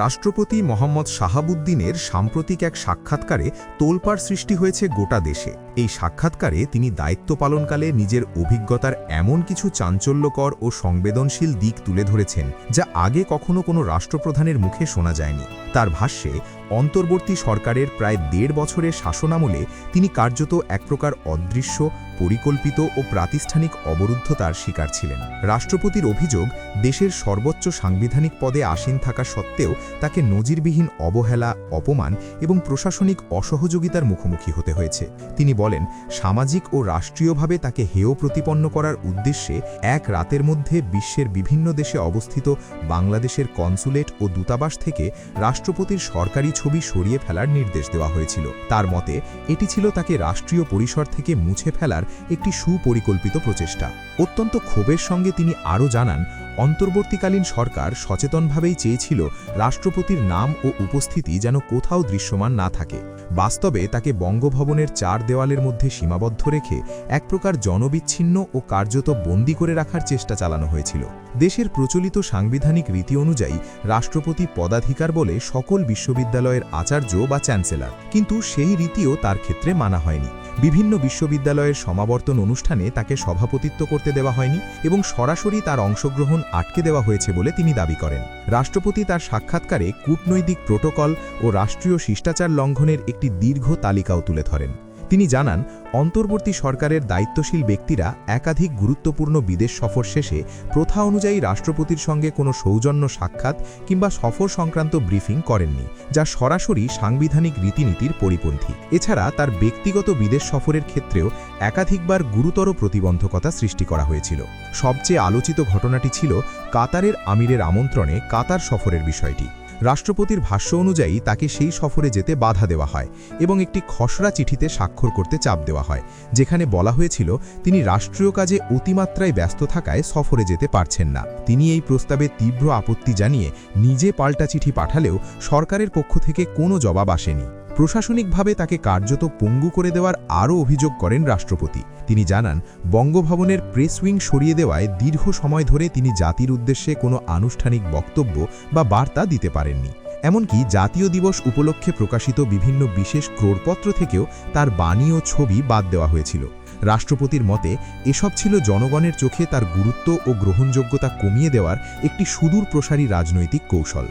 রাষ্ট্রপতি মোহাম্মদ শাহাবুদ্দিনের সাম্প্রতিক এক সাক্ষাৎকারে তোলপাড় সৃষ্টি হয়েছে গোটা দেশে। এই সাক্ষাৎকারে তিনি দায়িত্ব পালনকালে নিজের অভিজ্ঞতার এমন কিছু চাঞ্চল্যকর ও সংবেদনশীল দিক তুলে ধরেছেন যা আগে কখনো কোনো রাষ্ট্রপ্রধানের মুখে শোনা যায়নি। তার ভাষ্যে অন্তর্বর্তী সরকারের প্রায় ১.৫ বছরের শাসনামলে তিনি কার্যত এক প্রকার অদৃশ্য, পরিকল্পিত ও প্রাতিষ্ঠানিক অবরুদ্ধতার শিকার ছিলেন। রাষ্ট্রপতির অভিযোগ, দেশের সর্বোচ্চ সাংবিধানিক পদে আসীন থাকা সত্ত্বেও তাকে নজিরবিহীন অবহেলা, অপমান এবং প্রশাসনিক অসহযোগিতার মুখোমুখি হতে হয়েছে। তিনি বলেন, সামাজিক ও রাষ্ট্রীয়ভাবে তাকে হেয় প্রতিপন্ন করার উদ্দেশ্যে এক রাতের মধ্যে বিশ্বের বিভিন্ন দেশে অবস্থিত বাংলাদেশের কনসুলেট ও দূতাবাস থেকে রাষ্ট্রপতির সরকারি ছবি সরিয়ে ফেলার নির্দেশ দেওয়া হয়েছিল। তার মতে এটি ছিল তাকে রাষ্ট্রীয় পরিসর থেকে মুছে ফেলার একটি সুপরিকল্পিত প্রচেষ্টা। অত্যন্ত ক্ষোভের সঙ্গে তিনি আরও জানান, অন্তর্বর্তীকালীন সরকার সচেতনভাবেই চেয়েছিল রাষ্ট্রপতির নাম ও উপস্থিতি যেন কোথাও দৃশ্যমান না থাকে। বাস্তবে তাকে বঙ্গভবনের ৪ দেওয়ালের মধ্যে সীমাবদ্ধ রেখে এক প্রকার জনবিচ্ছিন্ন ও কার্যত বন্দী করে রাখার চেষ্টা চালানো হয়েছিল। দেশের প্রচলিত সাংবিধানিক রীতি অনুযায়ী রাষ্ট্রপতি পদাধিকার বলে সকল বিশ্ববিদ্যালয়ের আচার্য বা চ্যান্সেলর, কিন্তু সেই রীতিও তার ক্ষেত্রে মানা হয়নি। বিভিন্ন বিশ্ববিদ্যালয়ের সমাবর্তন অনুষ্ঠানে তাকে সভাপতিত্ব করতে দেওয়া হয়নি এবং সরাসরি তার অংশগ্রহণ আটকে দেওয়া হয়েছে বলে তিনি দাবি করেন। রাষ্ট্রপতি তার সাক্ষাৎকারে কূটনৈতিক প্রোটোকল ও রাষ্ট্রীয় শিষ্টাচার লঙ্ঘনের একটি দীর্ঘ তালিকাও তুলে ধরেন। তিনি জানান, অন্তর্বর্তী সরকারের দায়িত্বশীল ব্যক্তিরা একাধিক গুরুত্বপূর্ণ বিদেশ সফর শেষে প্রথা অনুযায়ী রাষ্ট্রপতির সঙ্গে কোনো সৌজন্য সাক্ষাৎ কিংবা সফর সংক্রান্ত ব্রিফিং করেননি, যা সরাসরি সাংবিধানিক রীতিনীতির পরিপন্থী। এছাড়া তার ব্যক্তিগত বিদেশ সফরের ক্ষেত্রেও একাধিকবার গুরুতর প্রতিবন্ধকতা সৃষ্টি করা হয়েছিল। সবচেয়ে আলোচিত ঘটনাটি ছিল কাতারের আমিরের আমন্ত্রণে কাতার সফরের বিষয়টি। রাষ্ট্রপতির ভাষ্য অনুযায়ী তাকে সেই সফরে যেতে বাধা দেওয়া হয় এবং একটি খসড়া চিঠিতে স্বাক্ষর করতে চাপ দেওয়া হয়, যেখানে বলা হয়েছিল তিনি রাষ্ট্রীয় কাজে অতিমাত্রায় ব্যস্ত থাকায় সফরে যেতে পারছেন না। তিনি এই প্রস্তাবে তীব্র আপত্তি জানিয়ে নিজে পাল্টা চিঠি পাঠালেও সরকারের পক্ষ থেকে কোনো জবাব আসেনি। প্রশাসনিকভাবে তাকে কার্যত পঙ্গু করে দেওয়ার আরও অভিযোগ করেন রাষ্ট্রপতি। তিনি জানান, বঙ্গভবনের প্রেস উইং সরিয়ে দেওয়ায় দীর্ঘ সময় ধরে তিনি জাতির উদ্দেশ্যে কোনো আনুষ্ঠানিক বক্তব্য বা বার্তা দিতে পারেননি। এমনকি জাতীয় দিবস উপলক্ষে প্রকাশিত বিভিন্ন বিশেষ ক্রোড়পত্র থেকেও তার বাণী ও ছবি বাদ দেওয়া হয়েছিল। রাষ্ট্রপতির মতে এসব ছিল জনগণের চোখে তার গুরুত্ব ও গ্রহণযোগ্যতা কমিয়ে দেওয়ার একটি সুদূর প্রসারী রাজনৈতিক কৌশল।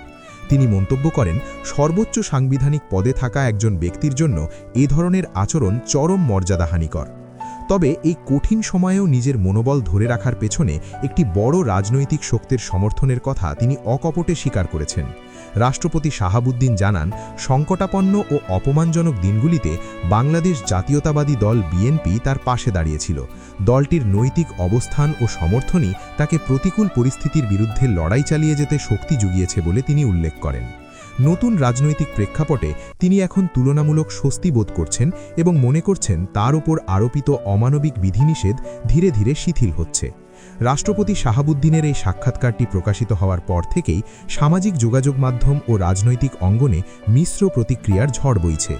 তিনি মন্তব্য করেন, সর্বোচ্চ সাংবিধানিক পদে থাকা একজন ব্যক্তির জন্য এ ধরনের আচরণ চরম মর্যাদাহানিকর। তবে এই কঠিন সময়েও নিজের মনোবল ধরে রাখার পেছনে একটি বড় রাজনৈতিক শক্তির সমর্থনের কথা তিনি অকপটে স্বীকার করেছেন। রাষ্ট্রপতি শাহাবুদ্দিন জানান, সংকটাপন্ন ও অপমানজনক দিনগুলিতে বাংলাদেশ জাতীয়তাবাদী দল বিএনপি তার পাশে দাঁড়িয়েছিল। দলটির নৈতিক অবস্থান ও সমর্থনই তাকে প্রতিকূল পরিস্থিতির বিরুদ্ধে লড়াই চালিয়ে যেতে শক্তি জুগিয়েছে বলে তিনি উল্লেখ করেন। নতুন রাজনৈতিক প্রেক্ষাপটে তিনি এখন তুলনামূলক স্বস্তি বোধ করছেন এবং মনে করছেন তার ওপর আরোপিত অমানবিক বিধিনিষেধ ধীরে ধীরে শিথিল হচ্ছে। রাষ্ট্রপতি শাহাবুদ্দিনের এই সাক্ষাৎকারটি প্রকাশিত হওয়ার পর থেকেই সামাজিক যোগাযোগ মাধ্যম ও রাজনৈতিক অঙ্গনে মিশ্র প্রতিক্রিয়ার ঝড় বইছে।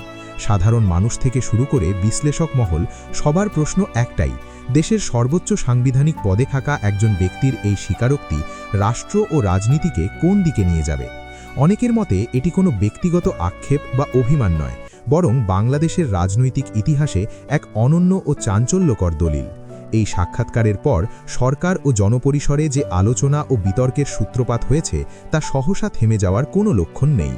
সাধারণ মানুষ থেকে শুরু করে বিশ্লেষক মহল, সবার প্রশ্ন একটাই, দেশের সর্বোচ্চ সাংবিধানিক পদে থাকা একজন ব্যক্তির এই স্বীকারোক্তি রাষ্ট্র ও রাজনীতিকে কোন দিকে নিয়ে যাবে। অনেকের মতে এটি কোনো ব্যক্তিগত আক্ষেপ বা অভিমান নয়, বরং বাংলাদেশের রাজনৈতিক ইতিহাসে এক অনন্য ও চাঞ্চল্যকর দলিল। এই সাক্ষাৎকারের পর সরকার ও জনপরিসরে যে আলোচনা ও বিতর্কের সূত্রপাত হয়েছে তা সহসা থেমে যাওয়ার কোনো লক্ষণ নেই।